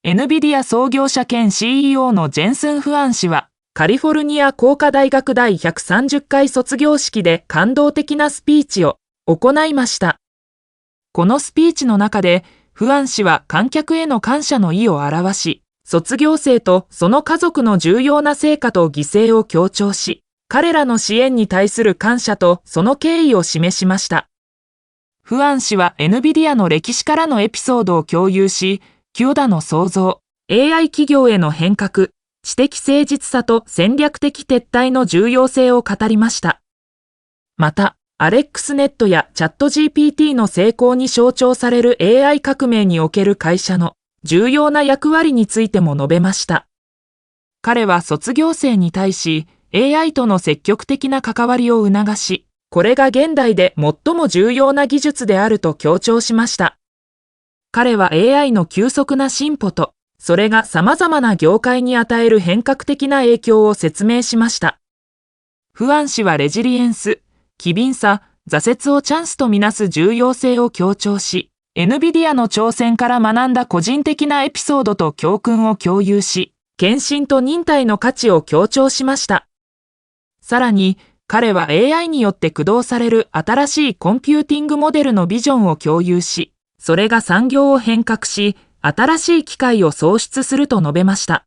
NVIDIA創業者兼 CEO のジェンスン・フアン氏は、カリフォルニア工科大学第130回卒業式で感動的なスピーチを行いました。このスピーチの中で、フアン氏は観客への感謝の意を表し、卒業生とその家族の重要な成果と犠牲を強調し、彼らの支援に対する感謝とその敬意を示しました。フアン氏は NVIDIA の歴史からのエピソードを共有し、Cuda の創造 AI 企業への変革、知的誠実さと戦略的撤退の重要性を語りました。また、アレックスネットやチャット GPT の成功に象徴される AI 革命における会社の重要な役割についても述べました。彼は卒業生に対し AI との積極的な関わりを促し、これが現代で最も重要な技術であると強調しました。彼は AI の急速な進歩と、それが様々な業界に与える変革的な影響を説明しました。フアン氏はレジリエンス、機敏さ、挫折をチャンスとみなす重要性を強調し、NVIDIAの挑戦から学んだ個人的なエピソードと教訓を共有し、献身と忍耐の価値を強調しました。さらに、彼は AI によって駆動される新しいコンピューティングモデルのビジョンを共有し、それが産業を変革し、新しい機会を創出すると述べました。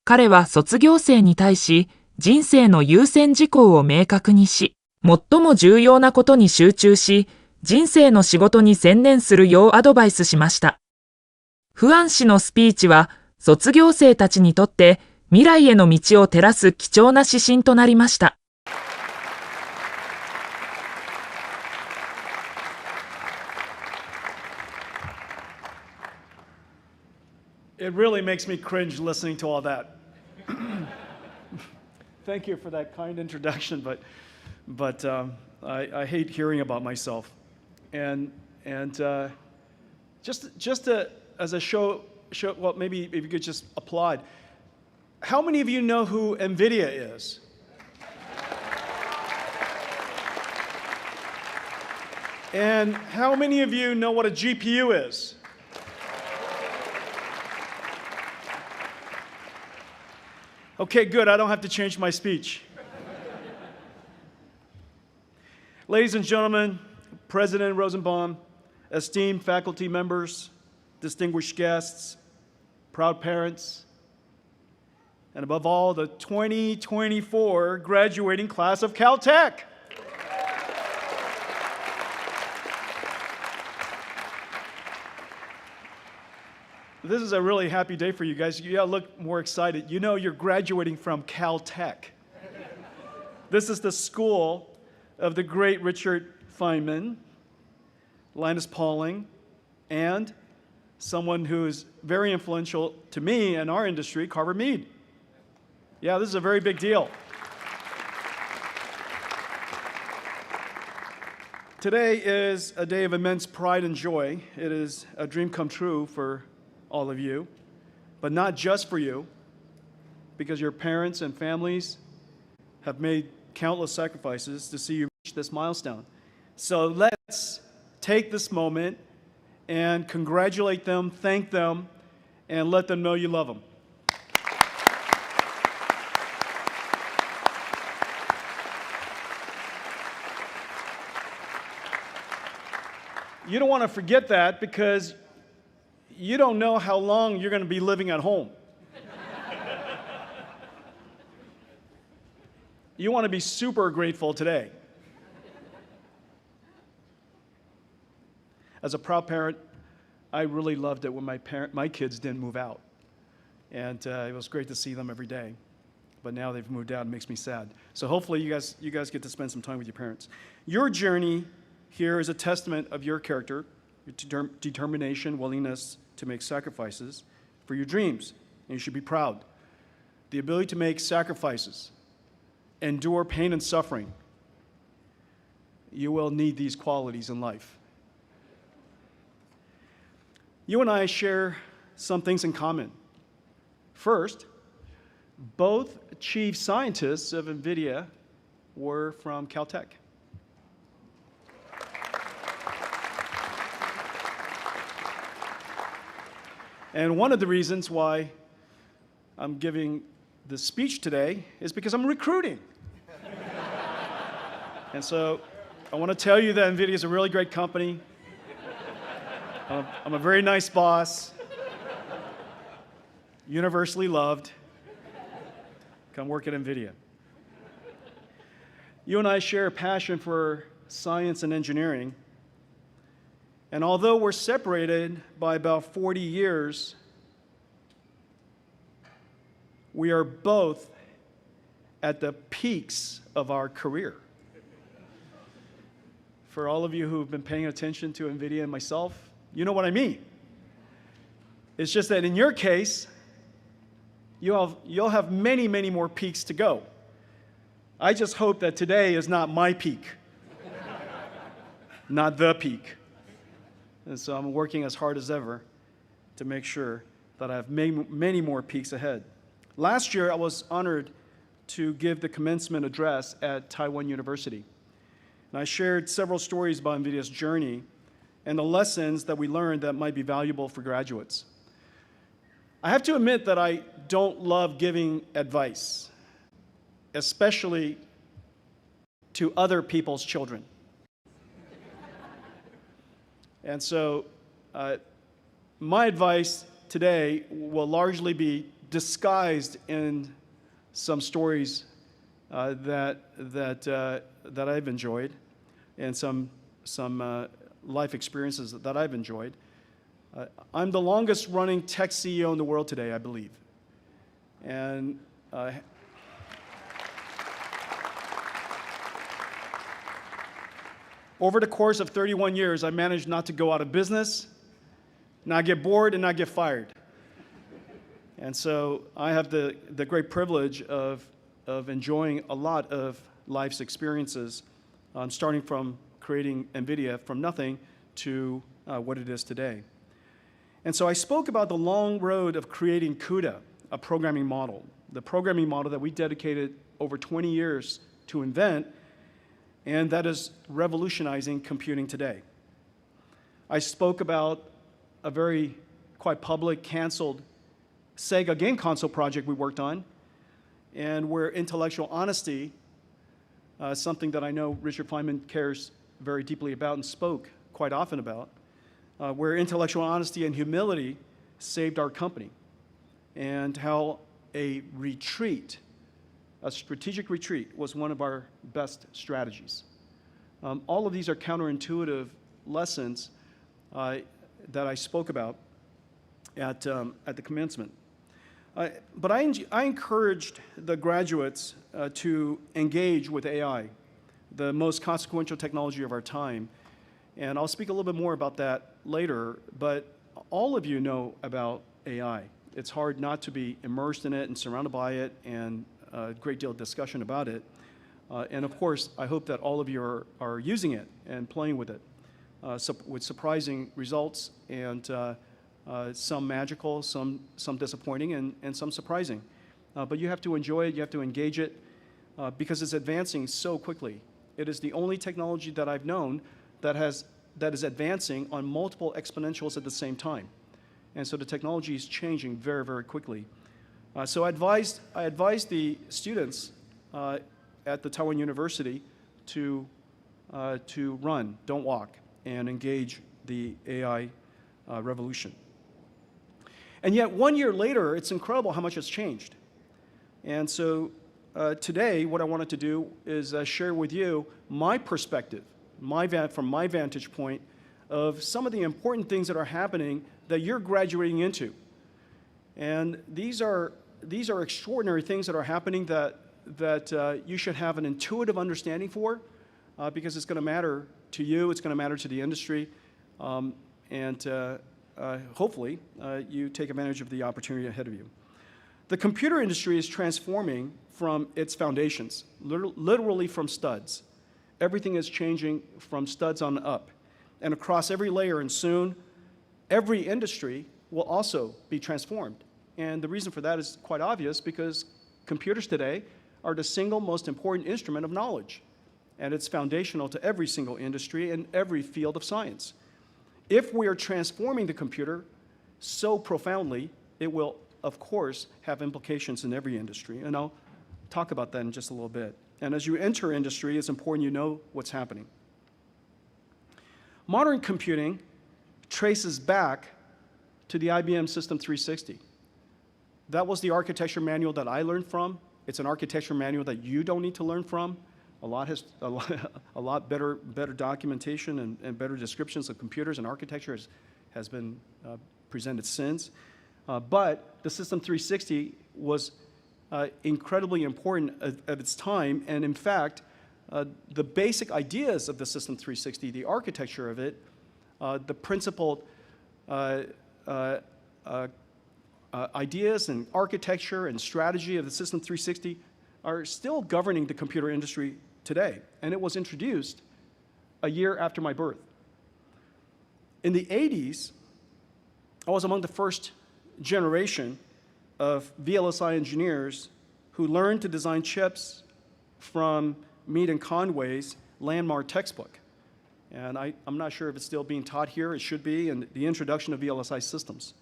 彼は卒業生に対し、人生の優先事項を明確にし、最も重要なことに集中し、人生の仕事に専念するようアドバイスしました。フアン氏のスピーチは、卒業生たちにとって未来への道を照らす貴重な指針となりました。It really makes me cringe listening to all that. Thank you for that kind introduction, but I hate hearing about myself. And just as a show, well, maybe if you could just applaud. How many of you know who NVIDIA is? And how many of you know what a GPU is? Okay, good. I don't have to change my speech. Ladies and gentlemen, President Rosenbaum, esteemed faculty members, distinguished guests, proud parents, and above all, the 2024 graduating class of Caltech. This is a really happy day for you guys. You gotta look more excited. You know you're graduating from Caltech. This is the school of the great Richard Feynman, Linus Pauling, and someone who is very influential to me and our industry, Carver Mead. Yeah, this is a very big deal. Today is a day of immense pride and joy. It is a dream come true for all of you, but not just for you, because your parents and families have made countless sacrifices to see you reach this milestone. So let's take this moment and congratulate them, thank them, and let them know you love them. You don't want to forget that because you don't know how long you're going to be living at home. You want to be super grateful today. As a proud parent, I really loved it when my kids didn't move out. And it was great to see them every day. But now they've moved out, it makes me sad. So hopefully you guys get to spend some time with your parents. Your journey here is a testament of your character, your determination, willingness to make sacrifices for your dreams. And you should be proud. The ability to make sacrifices, endure pain and suffering. You will need these qualities in life. You and I share some things in common. First, both chief scientists of NVIDIA were from Caltech. And one of the reasons why I'm giving the speech today is because I'm recruiting. And so I want to tell you that NVIDIA is a really great company. I'm a very nice boss, universally loved. Come work at NVIDIA. You and I share a passion for science and engineering. And although we're separated by about 40 years, we are both at the peaks of our career. For all of you who've been paying attention to NVIDIA and myself, you know what I mean. It's just that in your case, you'll have many, many more peaks to go. I just hope that today is not my peak, not the peak. And so I'm working as hard as ever to make sure that I have many more peaks ahead. Last year, I was honored to give the commencement address at Taiwan University. And I shared several stories about NVIDIA's journey and the lessons that we learned that might be valuable for graduates. I have to admit that I don't love giving advice, especially to other people's children. And so my advice today will largely be disguised in some stories that I've enjoyed and some life experiences that I've enjoyed. I'm the longest running tech CEO in the world today, I believe. And over the course of 31 years, I managed not to go out of business, not get bored, and not get fired. And so I have the great privilege of enjoying a lot of life's experiences, starting from creating NVIDIA from nothing to what it is today. And so I spoke about the long road of creating Cuda, a programming model, the programming model that we dedicated over 20 years to invent, and that is revolutionizing computing today. I spoke about a very quite public, canceled Sega game console project we worked on, and where intellectual honesty, something that I know Richard Feynman cares very deeply about and spoke quite often about, where intellectual honesty and humility saved our company, and how a strategic retreat was one of our best strategies. All of these are counterintuitive lessons that I spoke about at the commencement. But I encouraged the graduates to engage with AI, the most consequential technology of our time. And I'll speak a little bit more about that later, but all of you know about AI. It's hard not to be immersed in it and surrounded by it, and a great deal of discussion about it. And of course, I hope that all of you are using it and playing with it with surprising results, and some magical, some disappointing, and some surprising. But you have to enjoy it, you have to engage it, because it's advancing so quickly. It is the only technology that I've known that is advancing on multiple exponentials at the same time. And so the technology is changing very, very quickly. So I advised the students at the Taiwan University to run, don't walk, and engage the AI revolution. And yet 1 year later, it's incredible how much has changed. And so today, what I wanted to do is share with you my perspective, from my vantage point, of some of the important things that are happening that you're graduating into. And these are extraordinary things that are happening that you should have an intuitive understanding for, because it's going to matter to you, it's going to matter to the industry, and hopefully you take advantage of the opportunity ahead of you. The computer industry is transforming from its foundations, literally from studs. Everything is changing from studs on up, and across every layer, and soon every industry will also be transformed. And the reason for that is quite obvious, because computers today are the single most important instrument of knowledge, and it's foundational to every single industry and every field of science. If we are transforming the computer, so profoundly, it will, of course, have implications in every industry. And I'll talk about that in just a little bit. And as you enter industry, it's important you know what's happening. Modern computing traces back to the IBM System 360. That was the architecture manual that I learned from. It's an architecture manual that you don't need to learn from. A lot better documentation and better descriptions of computers and architecture has been presented since. But the System 360 was incredibly important at its time, and in fact, the basic ideas of the System 360, the architecture of it, the principled ideas and architecture and strategy of the System 360 are still governing the computer industry today. And it was introduced a year after my birth. In the 80s, I was among the first generation of VLSI engineers who learned to design chips from Mead and Conway's landmark textbook. And I'm not sure if it's still being taught here. It should be in the introduction of VLSI systems.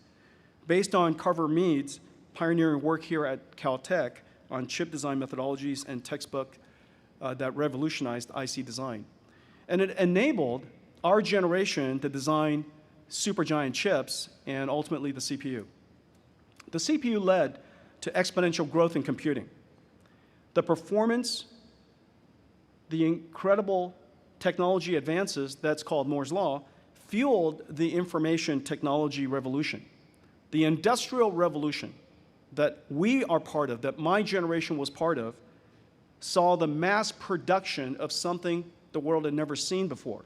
Based on Carver Mead's pioneering work here at Caltech on chip design methodologies and textbook that revolutionized IC design. And it enabled our generation to design supergiant chips and ultimately the CPU. The CPU led to exponential growth in computing. The performance, the incredible technology advances, that's called Moore's Law, fueled the information technology revolution. The industrial revolution that we are part of, that my generation was part of, saw the mass production of something the world had never seen before.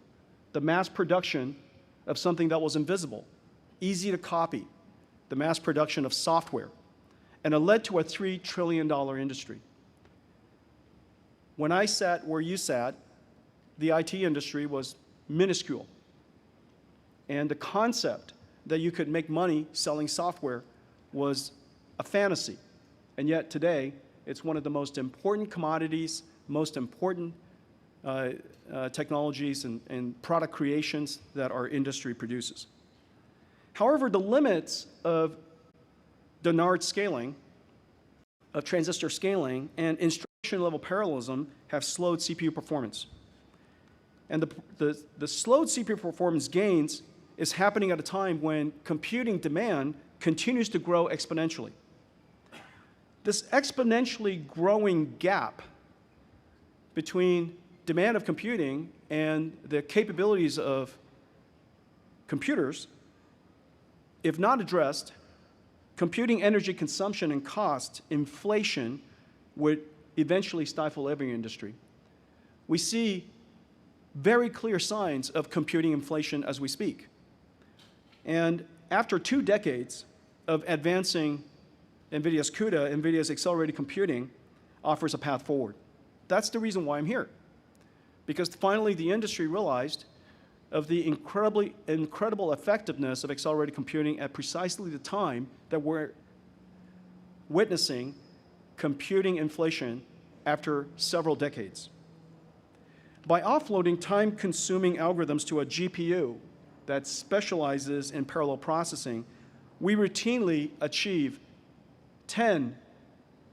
The mass production of something that was invisible, easy to copy, the mass production of software. And it led to a $3 trillion industry. When I sat where you sat, the IT industry was minuscule. And the concept that you could make money selling software was a fantasy. And yet today, it's one of the most important commodities, most important technologies and product creations that our industry produces. However, the limits of Dennard scaling, of transistor scaling, and instruction-level parallelism have slowed CPU performance. And the slowed CPU performance gains is happening at a time when computing demand continues to grow exponentially. This exponentially growing gap between demand of computing and the capabilities of computers, if not addressed, computing energy consumption and cost, inflation, would eventually stifle every industry. We see very clear signs of computing inflation as we speak. And after 2 decades of advancing NVIDIA's CUDA, NVIDIA's accelerated computing offers a path forward. That's the reason why I'm here. Because finally the industry realized of the incredible effectiveness of accelerated computing at precisely the time that we're witnessing computing inflation after several decades. By offloading time-consuming algorithms to a GPU that specializes in parallel processing, we routinely achieve 10,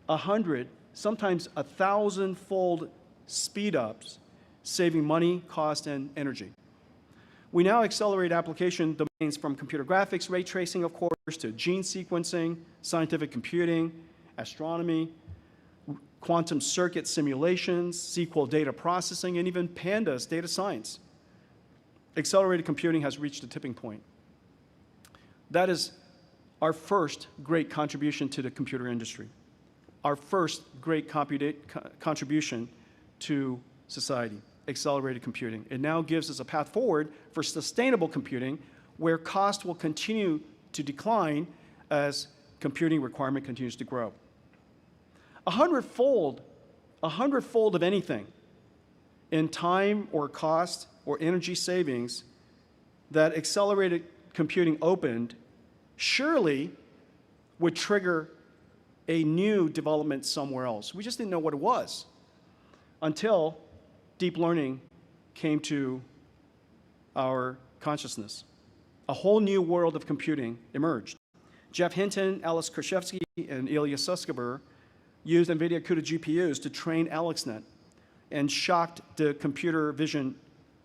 100, sometimes 1,000-fold speed-ups, saving money, cost, and energy. We now accelerate application domains from computer graphics, ray tracing, of course, to gene sequencing, scientific computing, astronomy, quantum circuit simulations, SQL data processing, and even pandas data science. Accelerated computing has reached a tipping point. That is our first great contribution to the computer industry, our first great contribution to society, accelerated computing. It now gives us a path forward for sustainable computing where cost will continue to decline as computing requirement continues to grow. 100-fold of anything in time or cost or energy savings that accelerated computing opened surely would trigger a new development somewhere else. We just didn't know what it was until deep learning came to our consciousness. a whole new world of computing emerged. Jeff Hinton, Alice Krashevsky, and Ilya Sutskever used NVIDIA CUDA GPUs to train AlexNet and shocked the computer vision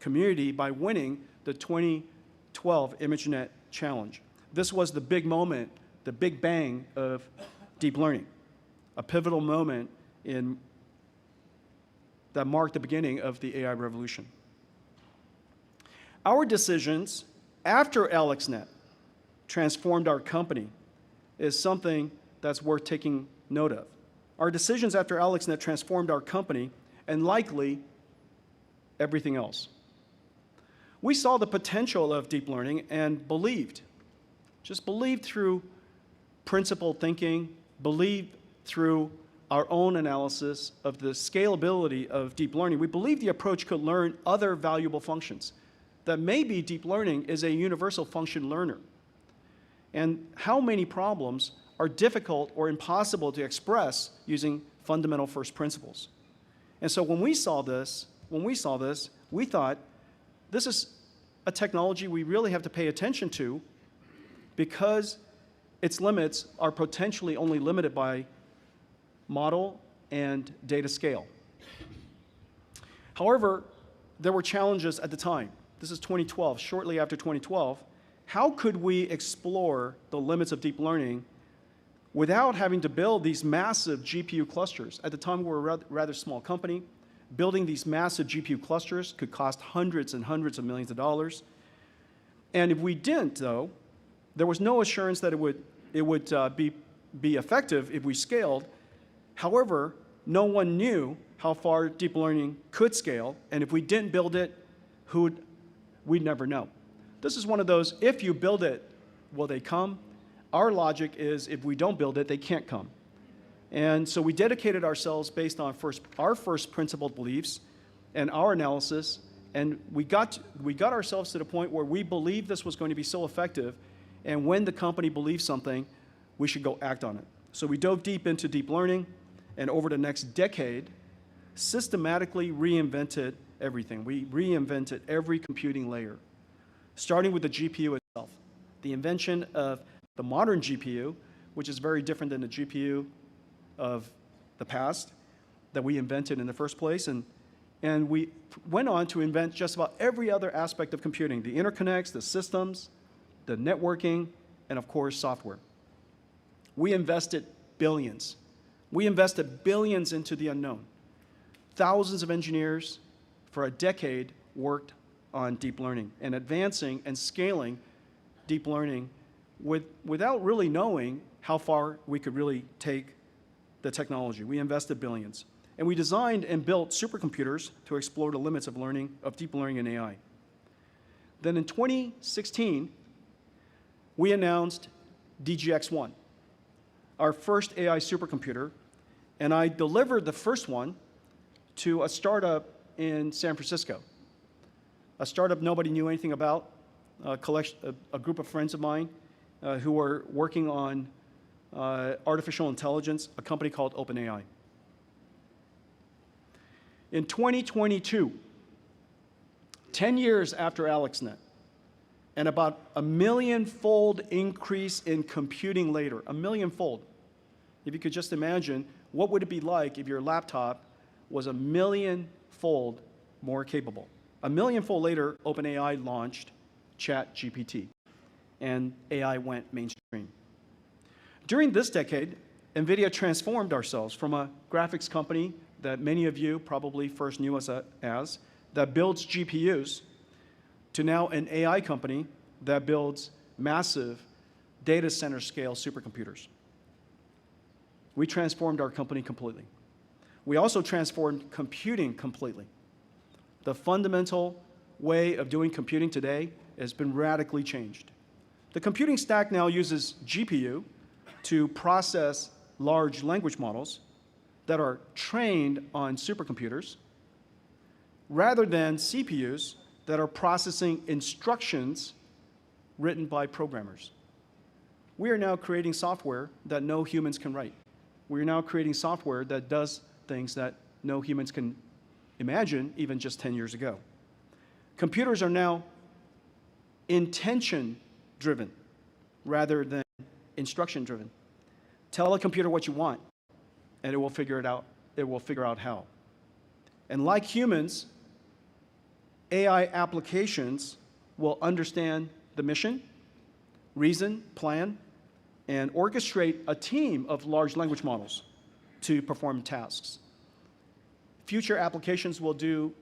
community by winning the 2012 ImageNet Challenge. This was the big moment, the big bang of deep learning, a pivotal moment that marked the beginning of the AI revolution. Our decisions after AlexNet transformed our company is something that's worth taking note of. Our decisions after AlexNet transformed our company and likely everything else. We saw the potential of deep learning and believed, just believed through principled thinking, believed through our own analysis of the scalability of deep learning. We believed the approach could learn other valuable functions, that maybe deep learning is a universal function learner. And how many problems are difficult or impossible to express using fundamental first principles. And so when we saw this, we thought this is a technology we really have to pay attention to because its limits are potentially only limited by model and data scale. However, there were challenges at the time. This is 2012, shortly after 2012. How could we explore the limits of deep learning without having to build these massive GPU clusters? At the time, we were a rather small company. Building these massive GPU clusters could cost hundreds and hundreds of millions of dollars. And if we didn't, though, there was no assurance that it would be effective if we scaled. However, no one knew how far deep learning could scale, and if we didn't build it, we'd never know. This is one of those, if you build it, will they come? Our logic is if we don't build it, they can't come. And so we dedicated ourselves based on our first principled beliefs and our analysis, and we got ourselves to the point where we believed this was going to be so effective, and when the company believes something, we should go act on it. So we dove deep into deep learning, and over the next decade, systematically reinvented everything. We reinvented every computing layer, starting with the GPU itself. The invention of the modern GPU, which is very different than the GPU of the past that we invented in the first place. And we went on to invent just about every other aspect of computing, the interconnects, the systems, the networking, and of course, software. We invested billions. We invested billions into the unknown. Thousands of engineers for a decade worked on deep learning and advancing and scaling deep learning without really knowing how far we could really take the technology. We invested billions. And we designed and built supercomputers to explore the limits of learning, of deep learning and AI. Then in 2016, we announced DGX-1, our first AI supercomputer, and I delivered the first one to a startup in San Francisco, a startup nobody knew anything about, a group of friends of mine who were working on artificial intelligence, a company called OpenAI. In 2022, 10 years after AlexNet, and about a million-fold increase in computing later, a million-fold. If you could just imagine, what would it be like if your laptop was a million-fold more capable? A million-fold later, OpenAI launched ChatGPT, and AI went mainstream. During this decade, NVIDIA transformed ourselves from a graphics company that many of you probably first knew us as, that builds GPUs, to now an AI company that builds massive data center scale supercomputers. We transformed our company completely. We also transformed computing completely. The fundamental way of doing computing today has been radically changed. The computing stack now uses GPU to process large language models that are trained on supercomputers rather than CPUs that are processing instructions written by programmers. We are now creating software that no humans can write. We are now creating software that does things that no humans can imagine even just 10 years ago. Computers are now intention driven rather than instruction driven. Tell a computer what you want, and it will figure it out. It will figure out how. And like humans, AI applications will understand the mission, reason, plan, and orchestrate a team of large language models to perform tasks. Future applications will do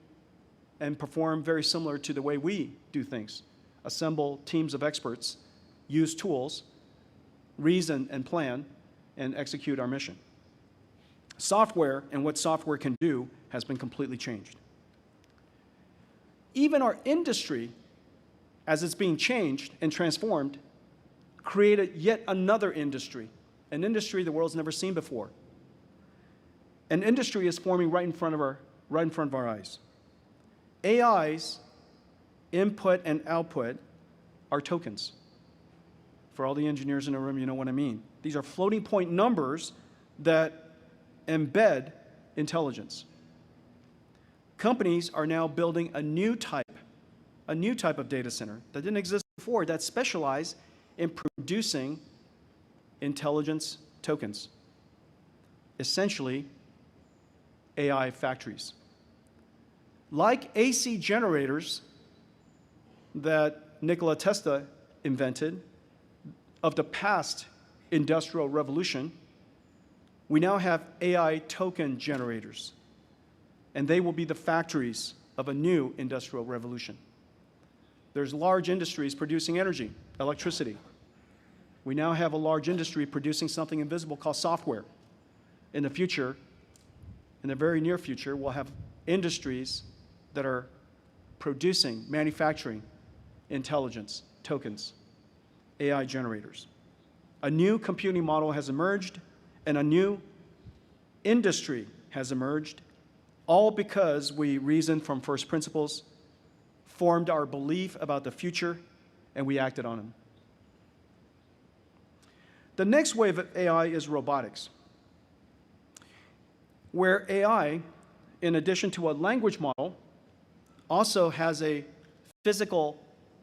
and perform very similar to the way we do things. Assemble teams of experts, use tools, reason and plan, and execute our mission. Software and what software can do has been completely changed. Even our industry, as it's being changed and transformed, created yet another industry, an industry the world's never seen before. An industry is forming right in front of our eyes. AI's input and output are tokens. For all the engineers in the room, you know what I mean. These are floating point numbers that embed intelligence. Companies are now building a new type of data center that didn't exist before that specialize in producing intelligence tokens. Essentially, AI factories. Like AC generators that Nikola Tesla invented of the past industrial revolution, we now have AI token generators, and they will be the factories of a new industrial revolution. There's large industries producing energy, electricity. We now have a large industry producing something invisible called software. In the future, in the very near future, we'll have industries that are producing, manufacturing intelligence, tokens, AI generators. A new computing model has emerged, and a new industry has emerged, all because we reasoned from first principles, formed our belief about the future, and we acted on them. The next wave of AI is robotics, where AI, in addition to a language model, also has a physical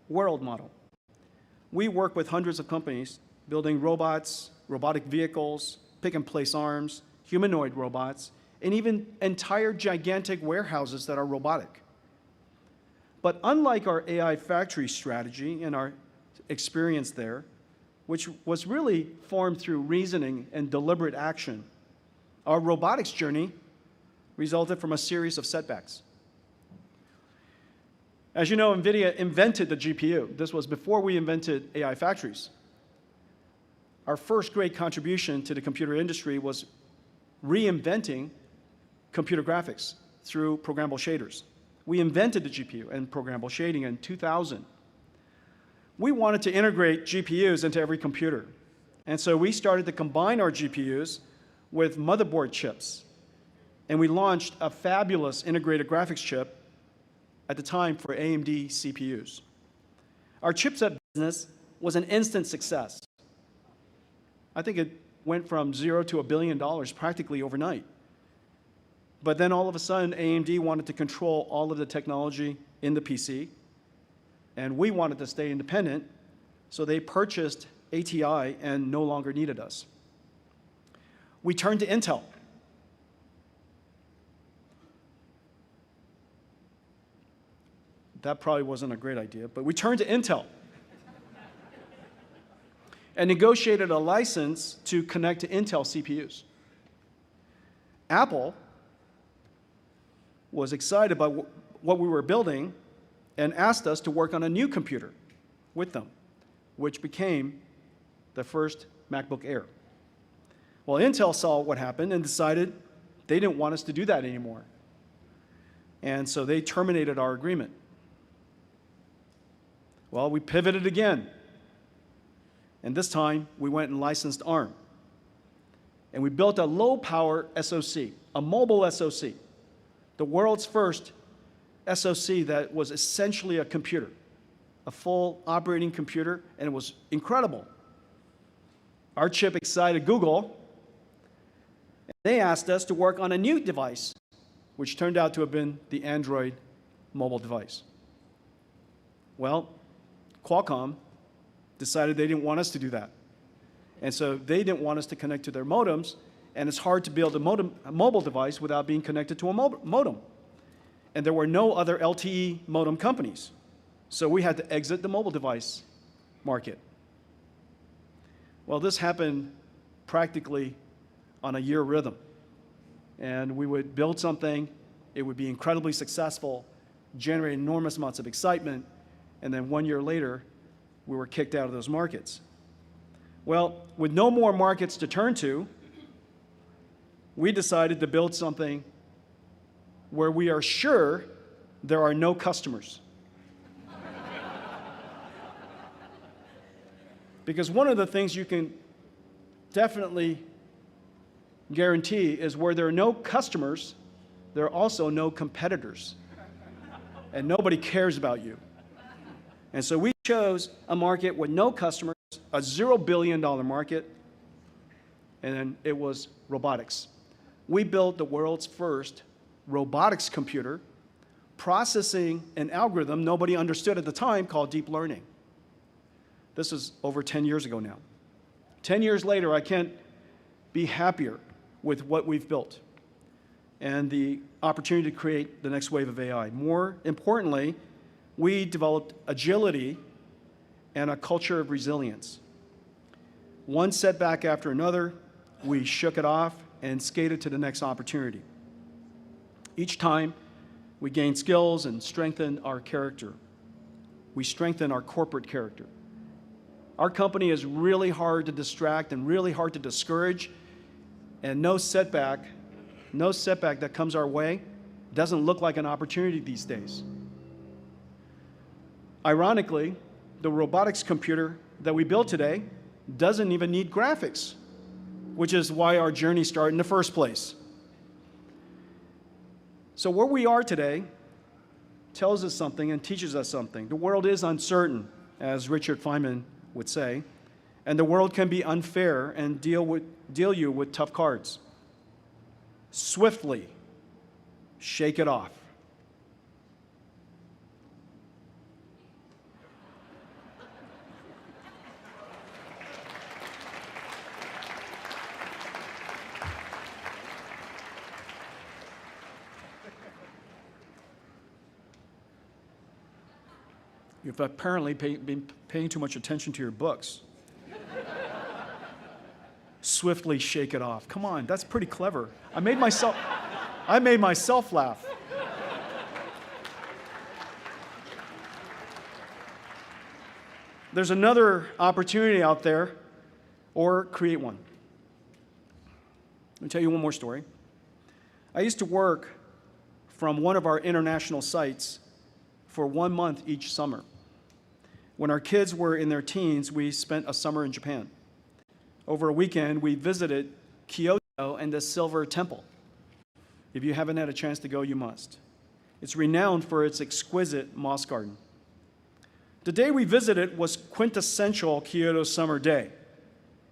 world model. We work with hundreds of companies building robots, robotic vehicles, pick-and-place arms, humanoid robots, and even entire gigantic warehouses that are robotic. But unlike our AI factory strategy and our experience there, which was really formed through reasoning and deliberate action, our robotics journey resulted from a series of setbacks. As you know, NVIDIA invented the GPU. This was before we invented AI factories. Our first great contribution to the computer industry was reinventing computer graphics through programmable shaders. We invented the GPU and programmable shading in 2000. We wanted to integrate GPUs into every computer. And so we started to combine our GPUs with motherboard chips. And we launched a fabulous integrated graphics chip at the time for AMD CPUs. Our chipset business was an instant success. I think it went from $0 to $1 billion practically overnight. But then all of a sudden, AMD wanted to control all of the technology in the PC, and we wanted to stay independent, so they purchased ATI and no longer needed us. We turned to Intel. That probably wasn't a great idea, but we turned to Intel and negotiated a license to connect to Intel CPUs. Apple was excited about what we were building and asked us to work on a new computer with them, which became the first MacBook Air. Well, Intel saw what happened and decided they didn't want us to do that anymore. And so they terminated our agreement. Well, we pivoted again. And this time, we went and licensed ARM. And we built a low-power SoC, a mobile SoC, the world's first SoC that was essentially a computer, a full operating computer, and it was incredible. Our chip excited Google, and they asked us to work on a new device, which turned out to have been the Android mobile device. Well, Qualcomm decided they didn't want us to do that. And so they didn't want us to connect to their modems, and it's hard to build a mobile device without being connected to a modem. And there were no other LTE modem companies. So we had to exit the mobile device market. Well, this happened practically on a year rhythm. And we would build something, it would be incredibly successful, generate enormous amounts of excitement, and then 1 year later, we were kicked out of those markets. Well, with no more markets to turn to, we decided to build something where we are sure there are no customers. Because one of the things you can definitely guarantee is where there are no customers, there are also no competitors. And nobody cares about you. And so we chose a market with no customers, a $0 billion market, and then it was robotics. We built the world's first robotics computer, processing an algorithm nobody understood at the time called deep learning. This is over 10 years ago now. 10 years later, I can't be happier with what we've built and the opportunity to create the next wave of AI. More importantly, we developed agility and a culture of resilience. One setback after another, we shook it off and skated to the next opportunity. Each time, we gained skills and strengthened our character. We strengthened our corporate character. Our company is really hard to distract and really hard to discourage, and no setback that comes our way doesn't look like an opportunity these days. Ironically, the robotics computer that we built today doesn't even need graphics, which is why our journey started in the first place. So where we are today tells us something and teaches us something. The world is uncertain, as Richard Feynman would say, and the world can be unfair and deal you with tough cards. Swiftly shake it off. You've apparently been paying too much attention to your books. Swiftly shake it off. Come on, that's pretty clever. I made myself laugh. There's another opportunity out there, or create one. Let me tell you one more story. I used to work from one of our international sites for 1 month each summer. When our kids were in their teens, we spent a summer in Japan. Over a weekend, we visited Kyoto and the Silver Temple. If you haven't had a chance to go, you must. It's renowned for its exquisite moss garden. The day we visited was quintessential Kyoto summer day.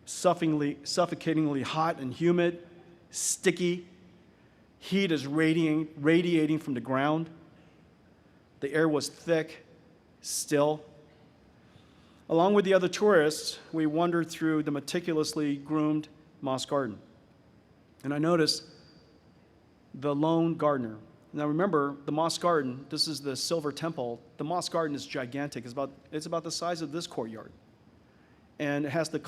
Suffocatingly hot and humid, sticky. Heat is radiating from the ground. The air was thick, still. Along with the other tourists, we wandered through the meticulously groomed moss garden. And I noticed the lone gardener. Now remember, the moss garden, this is the Silver Temple. The moss garden is gigantic. It's about the size of this courtyard. And it has the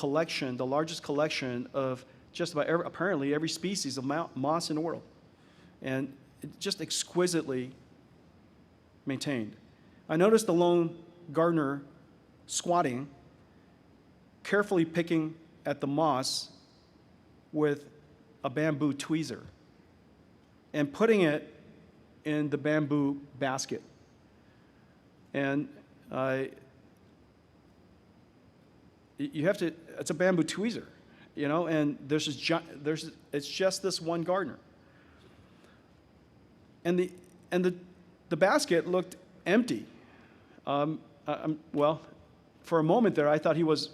largest collection of just about apparently every species of moss in the world. And just exquisitely maintained. I noticed the lone gardener squatting, carefully picking at the moss with a bamboo tweezer and putting it in the bamboo basket. And it's a bamboo tweezer, you know, and it's just this one gardener. And the basket looked empty. Well, for a moment there, I thought he was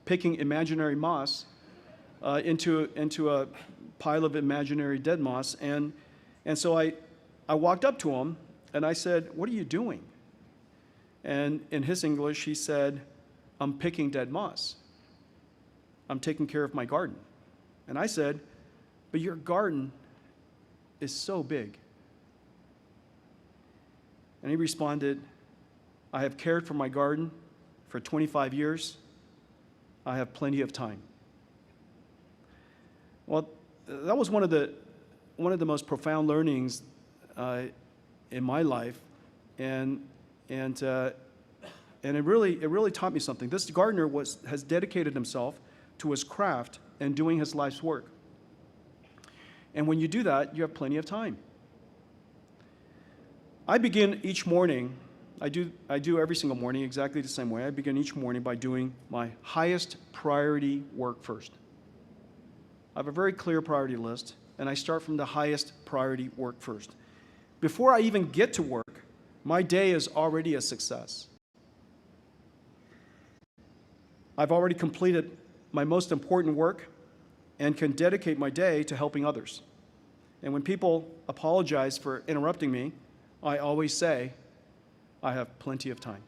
picking imaginary moss into a pile of imaginary dead moss. And so I walked up to him and I said, "What are you doing?" And in his English, he said, I'm picking dead moss. I'm taking care of my garden. And I said, but your garden is so big. And he responded, I have cared for my garden for 25 years. I have plenty of time. Well, that was one of the most profound learnings in my life, and it really taught me something. This gardener has dedicated himself to his craft and doing his life's work. And when you do that, you have plenty of time. I begin each morning, I do every single morning exactly the same way. I begin each morning by doing my highest priority work first. I have a very clear priority list, and I start from the highest priority work first. Before I even get to work, my day is already a success. I've already completed my most important work and can dedicate my day to helping others. And when people apologize for interrupting me, I always say, I have plenty of time.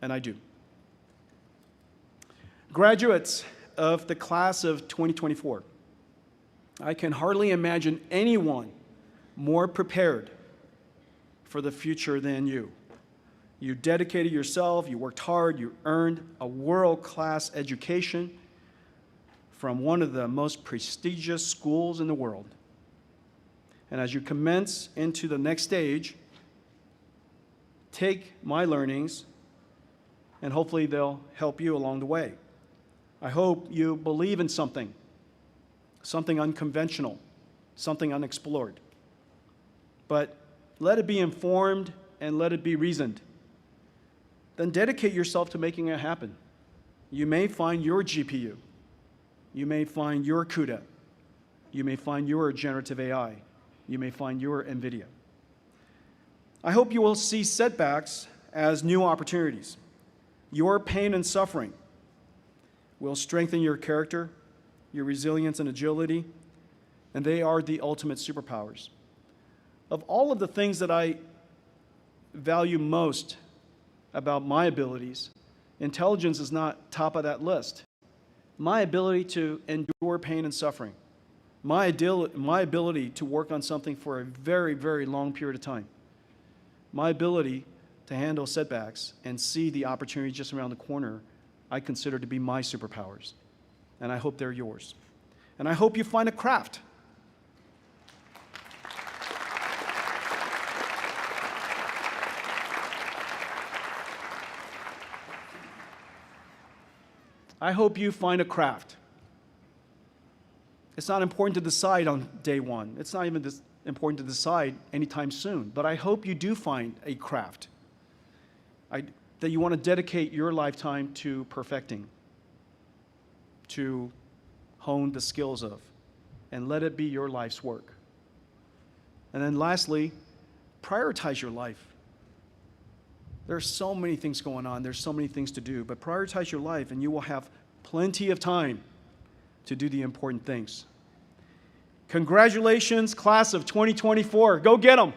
And I do. Graduates of the class of 2024, I can hardly imagine anyone more prepared for the future than you. You dedicated yourself, you worked hard, you earned a world-class education from one of the most prestigious schools in the world. And as you commence into the next stage, take my learnings, and hopefully they'll help you along the way. I hope you believe in something unconventional, something unexplored. But let it be informed and let it be reasoned. Then dedicate yourself to making it happen. You may find your GPU. You may find your CUDA. You may find your generative AI. You may find your Nvidia. I hope you will see setbacks as new opportunities. Your pain and suffering will strengthen your character, your resilience and agility, and they are the ultimate superpowers. Of all of the things that I value most about my abilities, intelligence is not top of that list. My ability to endure pain and suffering, my ability to work on something for a very, very long period of time, my ability to handle setbacks and see the opportunity just around the corner, I consider to be my superpowers. And I hope they're yours. And I hope you find a craft. I hope you find a craft. It's not important to decide on day one. It's not even important to decide anytime soon. But I hope you do find a craft that you want to dedicate your lifetime to perfecting, to hone the skills of, and let it be your life's work. And then lastly, prioritize your life. There are so many things going on. There's so many things to do. But prioritize your life, and you will have plenty of time to do the important things. Congratulations, class of 2024. Go get them.